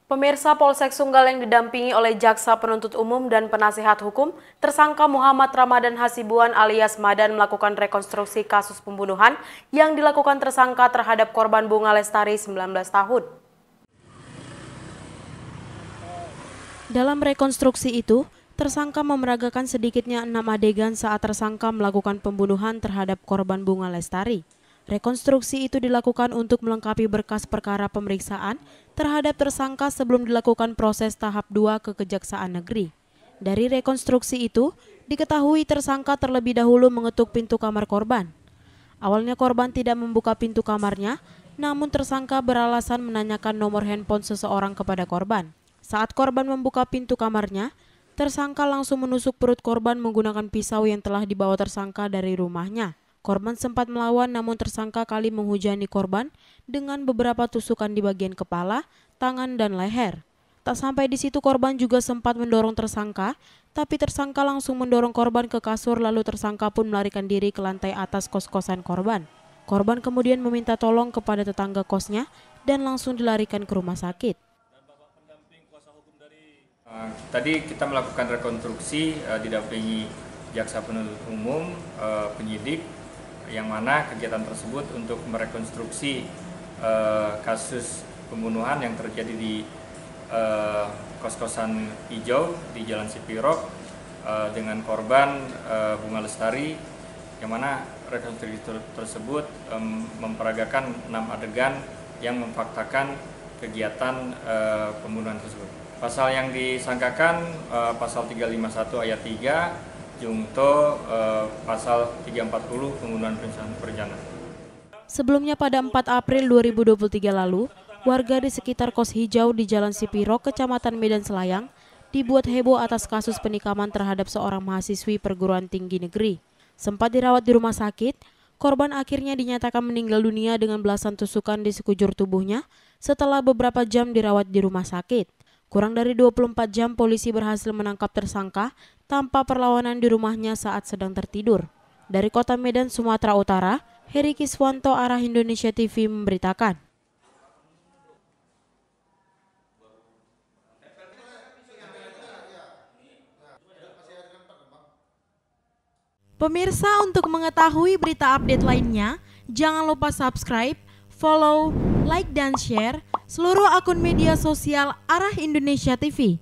Pemirsa, Polsek Sunggal yang didampingi oleh Jaksa Penuntut Umum dan Penasihat Hukum, tersangka Muhammad Ramadan Hasibuan alias Madan melakukan rekonstruksi kasus pembunuhan yang dilakukan tersangka terhadap korban Bunga Lestari 19 tahun. Dalam rekonstruksi itu, tersangka memeragakan sedikitnya 6 adegan saat tersangka melakukan pembunuhan terhadap korban Bunga Lestari. Rekonstruksi itu dilakukan untuk melengkapi berkas perkara pemeriksaan terhadap tersangka sebelum dilakukan proses tahap 2 ke Kejaksaan Negeri. Dari rekonstruksi itu, diketahui tersangka terlebih dahulu mengetuk pintu kamar korban. Awalnya korban tidak membuka pintu kamarnya, namun tersangka beralasan menanyakan nomor handphone seseorang kepada korban. Saat korban membuka pintu kamarnya, tersangka langsung menusuk perut korban menggunakan pisau yang telah dibawa tersangka dari rumahnya. Korban sempat melawan namun tersangka kali menghujani korban dengan beberapa tusukan di bagian kepala, tangan, dan leher. Tak sampai di situ korban juga sempat mendorong tersangka, tapi tersangka langsung mendorong korban ke kasur lalu tersangka pun melarikan diri ke lantai atas kos-kosan korban. Korban kemudian meminta tolong kepada tetangga kosnya dan langsung dilarikan ke rumah sakit. Tadi kita melakukan rekonstruksi didampingi Jaksa Penuntut Umum, penyidik, yang mana kegiatan tersebut untuk merekonstruksi kasus pembunuhan yang terjadi di kos-kosan hijau di Jalan Sipirok dengan korban Bunga Lestari, yang mana rekonstruksi tersebut memperagakan 6 adegan yang memfaktakan kegiatan pembunuhan tersebut. Pasal yang disangkakan pasal 351 ayat 3 Jungto pasal 340 pembunuhan berencana. Sebelumnya pada 4 April 2023 lalu, warga di sekitar kos hijau di Jalan Sipirok, Kecamatan Medan Selayang, dibuat heboh atas kasus penikaman terhadap seorang mahasiswi perguruan tinggi negeri. Sempat dirawat di rumah sakit, korban akhirnya dinyatakan meninggal dunia dengan belasan tusukan di sekujur tubuhnya setelah beberapa jam dirawat di rumah sakit. Kurang dari 24 jam polisi berhasil menangkap tersangka tanpa perlawanan di rumahnya saat sedang tertidur. Dari kota Medan, Sumatera Utara, Heri Kiswanto, Arah Indonesia TV memberitakan. Pemirsa, untuk mengetahui berita update lainnya, jangan lupa subscribe, follow, like, dan share seluruh akun media sosial Arah Indonesia TV.